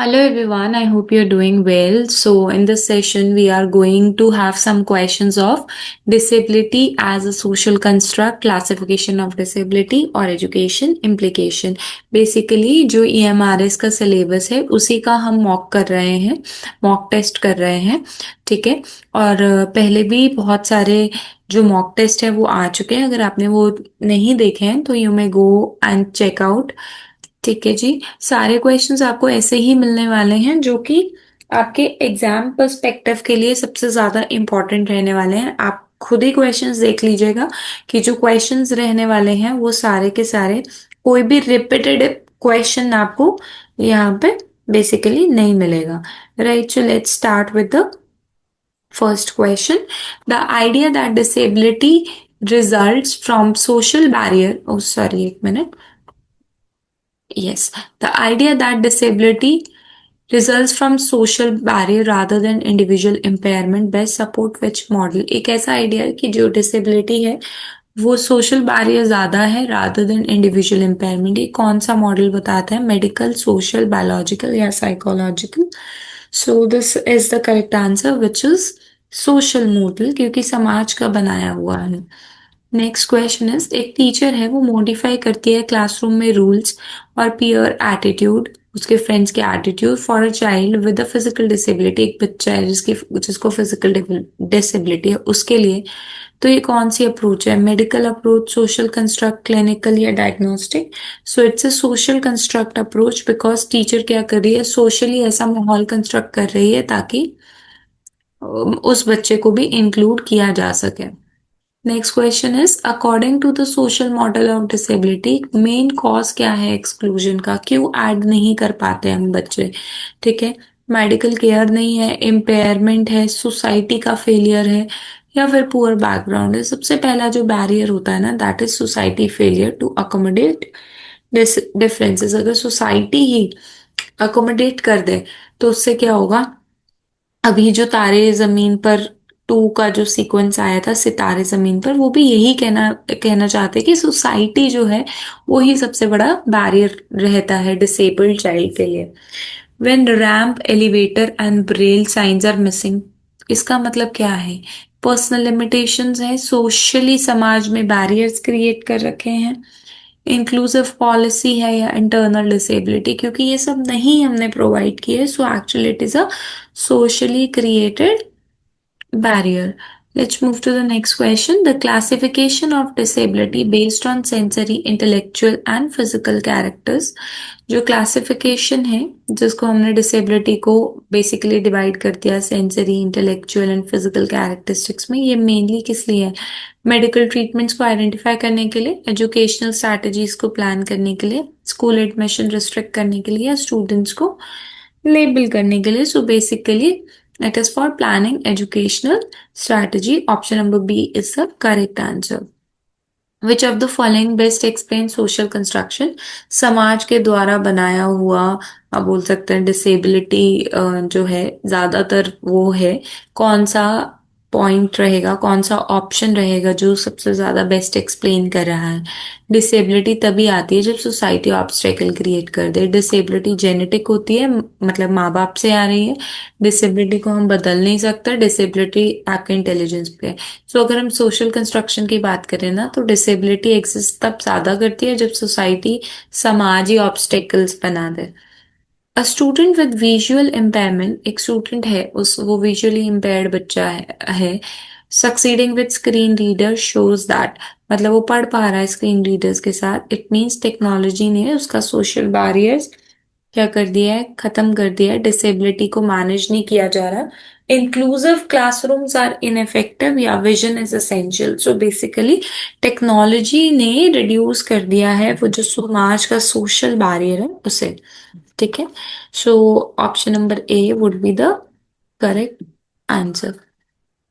Hello everyone, I hope you're doing well. So, in this session, we are going to have some questions of disability as a social construct, classification of disability और education implication. Basically, जो EMRS का syllabus है, उसी का हम mock कर रहे हैं, मॉक टेस्ट कर रहे हैं, ठीक है। और पहले भी बहुत सारे जो मॉक टेस्ट है वो आ चुके हैं। अगर आपने वो नहीं देखे हैं तो you may go and check out. ठीक है जी। सारे क्वेश्चंस आपको ऐसे ही मिलने वाले हैं जो कि आपके एग्जाम पर्सपेक्टिव के लिए सबसे ज्यादा इंपॉर्टेंट रहने वाले हैं। आप खुद ही क्वेश्चंस देख लीजिएगा कि जो क्वेश्चंस रहने वाले हैं वो सारे के सारे कोई भी रिपीटेड क्वेश्चन आपको यहाँ पे बेसिकली नहीं मिलेगा। Right, so let's start with the first question. The idea that disability results from social barrier, oh sorry एक minute, yes, the idea that disability results from social barrier rather than individual impairment best support which model। एक ऐसा idea है कि जो disability है वो social barrier ज्यादा है रादर देन इंडिविजुअल इम्पेयरमेंट। ये कौन सा मॉडल बताता है? मेडिकल, सोशल, बायोलॉजिकल या psychological? So this is the correct answer which is social model, क्योंकि समाज का बनाया हुआ है। नेक्स्ट क्वेश्चन इज, एक टीचर है वो मॉडिफाई करती है क्लासरूम में रूल्स और पीयर एटीट्यूड, उसके फ्रेंड्स के attitude for a child with a physical disability. एक बच्चा है जिसको फिजिकल डिसेबिलिटी है उसके लिए। तो ये कौन सी अप्रोच है? Medical approach, social construct, clinical या diagnostic? So it's a social construct approach, because teacher क्या कर रही है, सोशली ऐसा माहौल कंस्ट्रक्ट कर रही है ताकि उस बच्चे को भी इंक्लूड किया जा सके। Next question is, according to the social model of disability main cause क्या है एक्सक्लूजन का? क्यों ऐड नहीं कर पाते हम बच्चे? ठीक है, मेडिकल केयर नहीं है, इम्पेयरमेंट है, सोसाइटी का फेलियर है, या फिर पुअर बैकग्राउंड है? सबसे पहला जो बैरियर होता है ना, that is society failure to accommodate differences. अगर सोसाइटी ही अकोमोडेट कर दे तो उससे क्या होगा? अभी जो तारे जमीन पर टू का जो सीक्वेंस आया था, सितारे जमीन पर, वो भी यही कहना कहना चाहते कि सोसाइटी जो है वो ही सबसे बड़ा बैरियर रहता है डिसेबल्ड चाइल्ड के लिए। When ramp, elevator and braille signs are missing, इसका मतलब क्या है? पर्सनल लिमिटेशंस है, सोशली समाज में बैरियर्स क्रिएट कर रखे हैं, इंक्लूसिव पॉलिसी है, या इंटरनल डिसेबिलिटी? क्योंकि ये सब नहीं हमने प्रोवाइड किए, so actually it is a socially created barrier. Let's move to the next question. The classification of disability based on sensory, intellectual and physical characters। जो क्लासिफिकेशन है जिसको हमने डिसेबिलिटी को बेसिकली डिवाइड कर दिया sensory, intellectual and physical characteristics में, ये mainly किस लिए है? मेडिकल ट्रीटमेंट्स को आइडेंटिफाई करने के लिए, एजुकेशनल स्ट्रैटेजीज को प्लान करने के लिए, स्कूल एडमिशन रिस्ट्रिक्ट करने के लिए, या स्टूडेंट्स को लेबल करने के लिए। So basically it is for planning educational strategy. Option number B is the correct answer. Which of the following best explain social construction? समाज के द्वारा बनाया हुआ, आप बोल सकते हैं डिसेबिलिटी जो है ज्यादातर वो है, कौन सा पॉइंट रहेगा, कौन सा ऑप्शन रहेगा जो सबसे ज्यादा बेस्ट एक्सप्लेन कर रहा है? डिसेबिलिटी तभी आती है जब सोसाइटी ऑब्स्टेकल क्रिएट कर दे। डिसेबिलिटी जेनेटिक होती है, मतलब माँ बाप से आ रही है। डिसेबिलिटी को हम बदल नहीं सकते, डिसेबिलिटी आपके इंटेलिजेंस पे है। सो अगर हम सोशल कंस्ट्रक्शन की बात करें ना, तो डिसेबिलिटी एग्जिस्ट तब ज्यादा करती है जब सोसाइटी, समाज ही ऑब्स्टेकल्स बना दे। A student with visual impairment, एक स्टूडेंट है उस वो विजुअली इम्पेयर्ड बच्चा है succeeding with screen reader shows that, मतलब वो पढ़ पा रहा है स्क्रीन रीडर्स के साथ। इट मीन्स टेक्नोलॉजी ने उसका सोशल बैरियर्स क्या कर दिया है? खत्म कर दिया है। डिसेबिलिटी को मैनेज नहीं किया जा रहा। इंक्लूसिव क्लासरूम्स आर इनफेक्टिव, या vision is essential? So basically technology ने रिड्यूस कर दिया है वो जो समाज का सोशल बैरियर है उसे। ठीक है, so option number A would be the correct answer.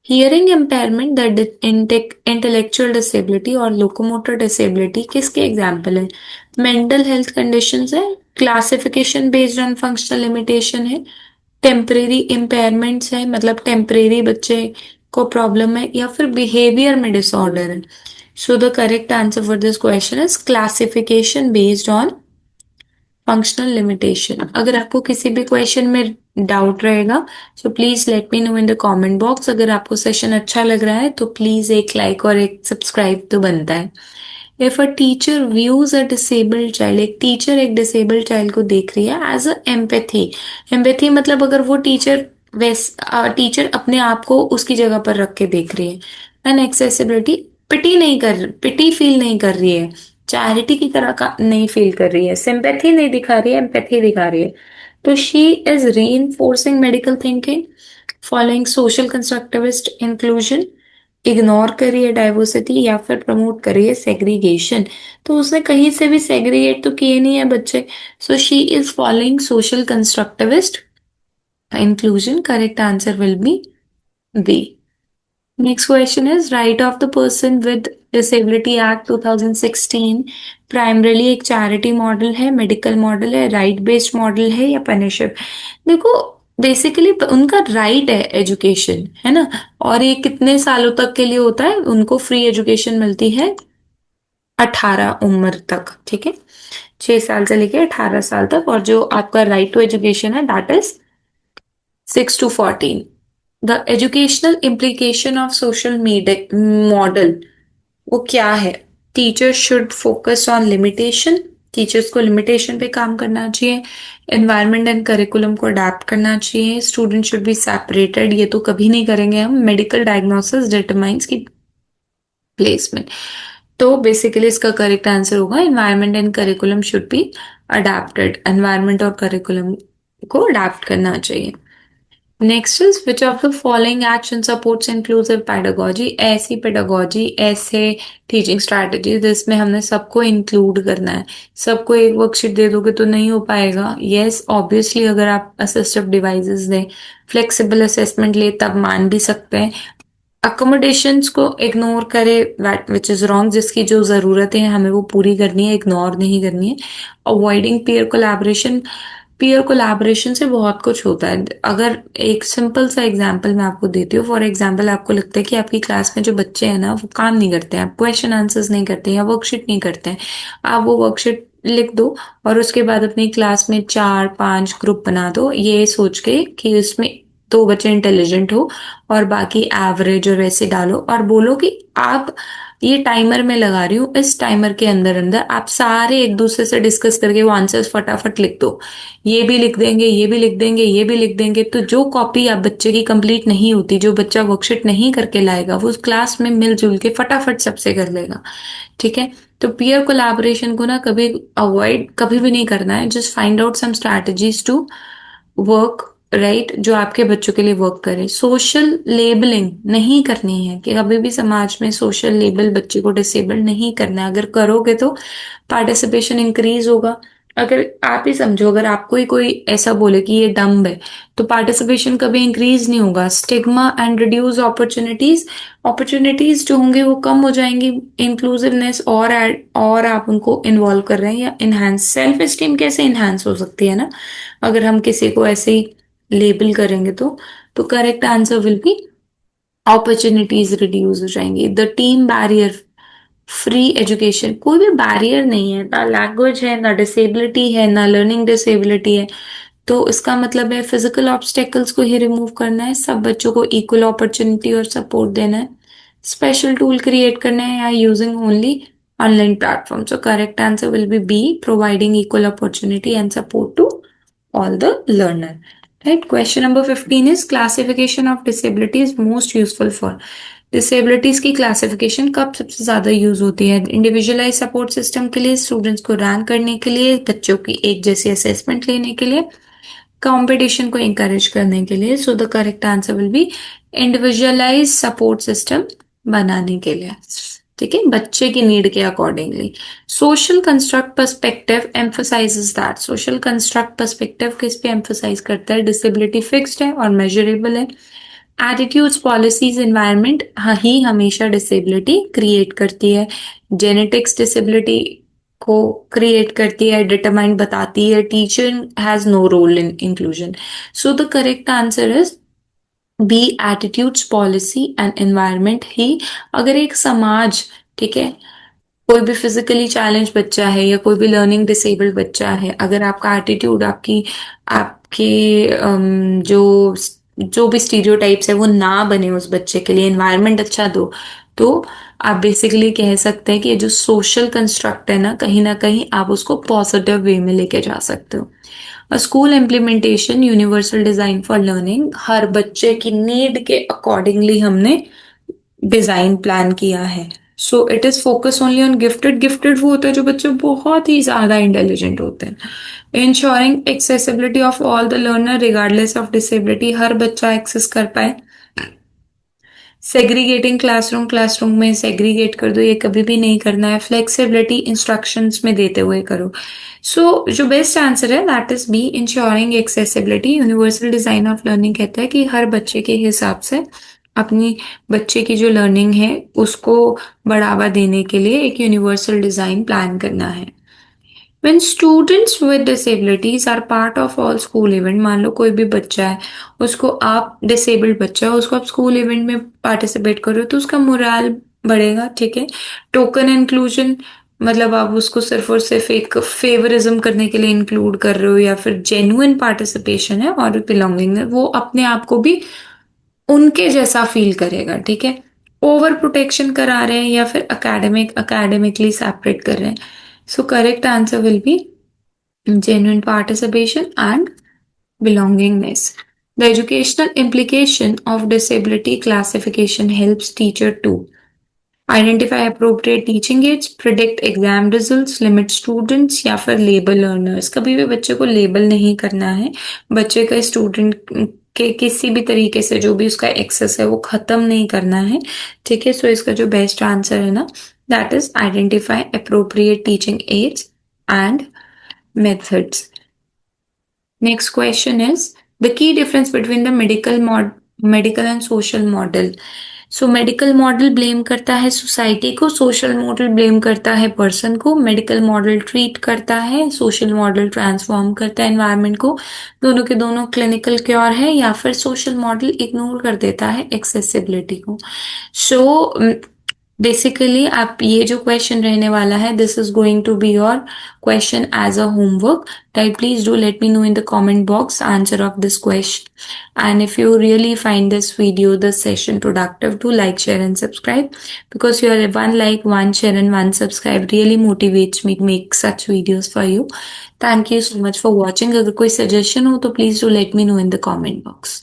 Hearing impairment, the intellectual disability और लोकोमोटर डिसेबिलिटी किसके एग्जाम्पल है? मेंटल हेल्थ कंडीशंस है, classification based on functional limitation है, टेम्परेरी इम्पेयरमेंट्स है, मतलब टेम्परेरी बच्चे को प्रॉब्लम है, या फिर बिहेवियर में डिसऑर्डर है? सो the correct answer for this question is classification based on functional limitation. अगर आपको किसी भी क्वेश्चन में डाउट रहेगा so please let me know in the comment box. अगर आपको सेशन अच्छा लग रहा है तो प्लीज एक लाइक और एक सब्सक्राइब तो बनता है। If a teacher views a disabled child, एक टीचर एक डिसेबल्ड चाइल्ड को देख रही है एज अ एम्पैथी। एम्पैथी मतलब अगर वो टीचर अपने आप को उसकी जगह पर रख के देख रही है। एंड एक्सेसिबिलिटी, पिटी फील नहीं कर रही है, चैरिटी की तरह का नहीं फील कर रही है, सिंपैथी नहीं दिखा रही है, एम्पैथी दिखा रही है। तो she is reinforcing medical thinking, following social constructivist inclusion, ignore करिए डाइवर्सिटी, या फिर प्रमोट करिए सेग्रीगेशन। तो उसने कहीं से भी सेग्रीगेट तो किए नहीं है बच्चे। So she is following social constructivist inclusion. Correct answer will be B. Next question is right of the Person with Disability Act 2016 primarily एक चैरिटी मॉडल है, मेडिकल मॉडल है, राइट बेस्ड मॉडल है या पनिशिव। देखो बेसिकली उनका right है education, है ना। और ये कितने सालों तक के लिए होता है, उनको फ्री एजुकेशन मिलती है 18 उम्र तक, ठीक है, 6 साल से लेके 18 साल तक। और जो आपका राइट टू एजुकेशन है that is 6 to 14। The educational implication of social model वो क्या है। Teacher should focus on limitation, teachers को लिमिटेशन पे काम करना चाहिए। एनवायरनमेंट एंड करिकुलम को अडेप्ट करना चाहिए। स्टूडेंट शुड बी सेपरेटेड, ये तो कभी नहीं करेंगे हम। मेडिकल डायग्नोसिस डिटरमाइंस की प्लेसमेंट। तो बेसिकली इसका करेक्ट आंसर होगा environment and curriculum should be adapted. Environment और करिकुलम को अडेप्ट करना चाहिए। Next is which of the following action supports inclusive pedagogy. ऐसी पेडागोजी, ऐसे टीचिंग स्ट्रैटेजी जिसमें हमने सबको इंक्लूड करना है। सबको एक वर्कशीट दे दोगे तो नहीं हो पाएगा। यस ऑब्वियसली अगर आप असिस्टिव डिवाइसेस दें, फ्लेक्सिबल असेसमेंट ले तब मान भी सकते हैं। अकोमोडेशंस को इग्नोर करे विच इज रॉन्ग, जिसकी जो जरूरत है हमें वो पूरी करनी है, इग्नोर नहीं करनी है। Avoiding peer collaboration, peer collaboration से बहुत कुछ होता है। अगर एक सिंपल सा एग्जांपल मैं आपको देती हूँ, फॉर एग्जांपल आपको लगता है कि आपकी क्लास में जो बच्चे हैं ना वो काम नहीं करते हैं, क्वेश्चन आंसर्स नहीं करते हैं या वर्कशीट नहीं करते हैं, आप वो वर्कशीट लिख दो और उसके बाद अपनी क्लास में 4-5 ग्रुप बना दो, ये सोच के कि उसमें 2 बच्चे इंटेलिजेंट हो और बाकी एवरेज और वैसे डालो, और बोलो कि आप ये टाइमर में लगा रही हूँ, इस टाइमर के अंदर अंदर आप सारे एक दूसरे से डिस्कस करके वो आंसर्स फटाफट लिख दो। ये भी लिख देंगे, ये भी लिख देंगे, ये भी लिख देंगे। तो जो कॉपी आप बच्चे की कंप्लीट नहीं होती, जो बच्चा वर्कशीट नहीं करके लाएगा, वो उस क्लास में मिलजुल के फटाफट सबसे कर लेगा, ठीक है। तो पीयर कोलैबोरेशन को ना कभी अवॉइड कभी भी नहीं करना है। Just find out some strategies to work right, जो आपके बच्चों के लिए वर्क करे। सोशल लेबलिंग नहीं करनी है कि कभी भी समाज में सोशल लेबल बच्चे को डिसेबल नहीं करना है। अगर करोगे तो पार्टिसिपेशन इंक्रीज होगा। अगर आप ही समझो, अगर आपको ही कोई ऐसा बोले कि ये डम्ब है तो पार्टिसिपेशन कभी इंक्रीज नहीं होगा। Stigma and reduce opportunities, opportunities जो होंगी वो कम हो जाएंगी। इंक्लूसिवनेस और आप उनको इन्वॉल्व कर रहे हैं या इनहेंस। सेल्फ एस्टीम कैसे इनहेंस हो सकती है ना अगर हम किसी को ऐसे ही लेबल करेंगे तो correct answer will B opportunities reduce हो जाएंगी। The team barrier, free education कोई भी बैरियर नहीं है, ना लैंग्वेज है, ना डिसेबिलिटी है, ना लर्निंग डिसेबिलिटी है। तो इसका मतलब है फिजिकल ऑब्स्टेकल्स को ही रिमूव करना है, सब बच्चों को इक्वल अपॉर्चुनिटी और सपोर्ट देना है, स्पेशल टूल क्रिएट करना है, या using only online platform. So correct answer will be B, providing equal opportunity and support to all the learner. Right. Question number 15 is classification of disability is most useful for. Disabilities की classification कब सबसे ज्यादा use होती है। Individualise support system के लिए, students को rank करने के लिए, बच्चों की एक जैसी असेसमेंट लेने के लिए, कंपटीशन को इंकरेज करने के लिए। सो the correct answer will B individualise support system बनाने के लिए, ठीक है, बच्चे की नीड के accordingly. Social construct perspective emphasises that, social construct perspective किस पे एम्फोसाइज करता है, डिसेबिलिटी फिक्स्ड है और मेजरेबल है। एटीट्यूड्स पॉलिसीज एनवायरनमेंट ही हमेशा डिसेबिलिटी क्रिएट करती है। जेनेटिक्स डिसेबिलिटी को क्रिएट करती है, डिटरमाइन बताती है। Teacher has no role in inclusion. So the correct answer is B, attitudes policy and environment ही। अगर एक समाज, ठीक है, कोई भी फिजिकली चैलेंज बच्चा है या कोई भी लर्निंग डिसेबल्ड बच्चा है, अगर आपका एटीट्यूड आपकी आपके जो जो भी स्टीरियोटाइप्स है वो ना बने उस बच्चे के लिए, एनवायरनमेंट अच्छा दो, तो आप बेसिकली कह सकते हैं कि ये जो सोशल कंस्ट्रक्ट है ना कहीं आप उसको पॉजिटिव वे में लेके जा सकते हो। School implementation universal design for learning, हर बच्चे की नीड के अकॉर्डिंगली हमने डिजाइन प्लान किया है। So it is focus only on gifted. Gifted वो होता है जो बच्चे बहुत ही ज्यादा इंटेलिजेंट होते हैं। Ensuring accessibility of all the learner regardless of disability, हर बच्चा एक्सेस कर पाए। सेग्रीगेटिंग क्लासरूम, क्लासरूम में सेग्रीगेट कर दो, ये कभी भी नहीं करना है। फ्लेक्सिबिलिटी इंस्ट्रक्शंस में देते हुए करो। सो जो बेस्ट आंसर है that is B, ensuring accessibility. Universal design of learning कहता है कि हर बच्चे के हिसाब से अपनी बच्चे की जो लर्निंग है उसको बढ़ावा देने के लिए एक यूनिवर्सल डिजाइन प्लान करना है। When students with disabilities are part of all school event, मान लो कोई भी बच्चा है, उसको आप डिसेबल्ड बच्चा है, उसको आप स्कूल इवेंट में पार्टिसिपेट करो तो उसका मोरल बढ़ेगा, ठीक है। टोकन इंक्लूजन, मतलब आप उसको सिर्फ और सिर्फ एक फेवरिज्म करने के लिए इंक्लूड कर रहे हो, या फिर जेन्युइन पार्टिसिपेशन है और बिलोंगिंग है, वो अपने आप को भी उनके जैसा फील करेगा, ठीक है। ओवर प्रोटेक्शन करा रहे हैं या फिर अकेडमिकली सेपरेट कर रहे हैं। सो correct answer will B genuine participation and belongingness. The educational implication of disability classification helps teacher to identify appropriate teaching aids, predict exam results, limit students या फिर label learners। कभी भी बच्चे को लेबल नहीं करना है, बच्चे का स्टूडेंट के किसी भी तरीके से जो भी उसका एक्सेस है वो खत्म नहीं करना है, ठीक है। सो इसका जो बेस्ट आंसर है ना that is identify appropriate teaching ads and methods. Next question is the key difference between the medical and social model. So medical model blame करता है सोसाइटी को, सोशल मॉडल ब्लेम करता है पर्सन को। Medical model treat करता है, social model transform करता है एनवायरनमेंट को। दोनों के दोनों क्लिनिकल क्योर है, या फिर सोशल मॉडल इग्नोर कर देता है एक्सेसिबिलिटी को। सो बेसिकली आप ये जो क्वेश्चन रहने वाला है this is going to be your question as a homework, that please do let me know in the comment box answer of this question. And if you really find this video, this session productive, do like, share and subscribe, because your one like, one share and one subscribe really motivates me to make such videos for you. Thank you so much for watching. अगर कोई suggestion हो तो please do let me know in the comment box.